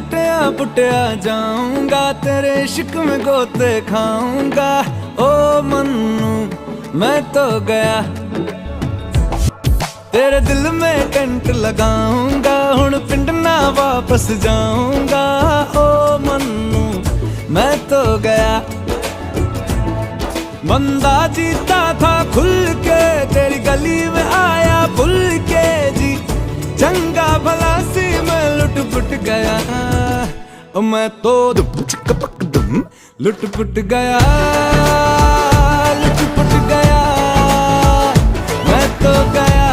लुटिया पुटिया जाऊंगा, तेरे इश्क में गोते खाऊंगा। ओ मन्नू मैं तो गया, तेरे दिल में टेंट लगाऊंगा, हुण पिंड ना वापस जाऊंगा। ओ मन्नू मैं तो गया, बंदा जीता था खुल के, तेरी गली में आया भूल के जी। चंगा भला सी मैं लुट पुट गया, ओ मैं तो लुट पुट गया, लुट पुट गया, मैं तो गया।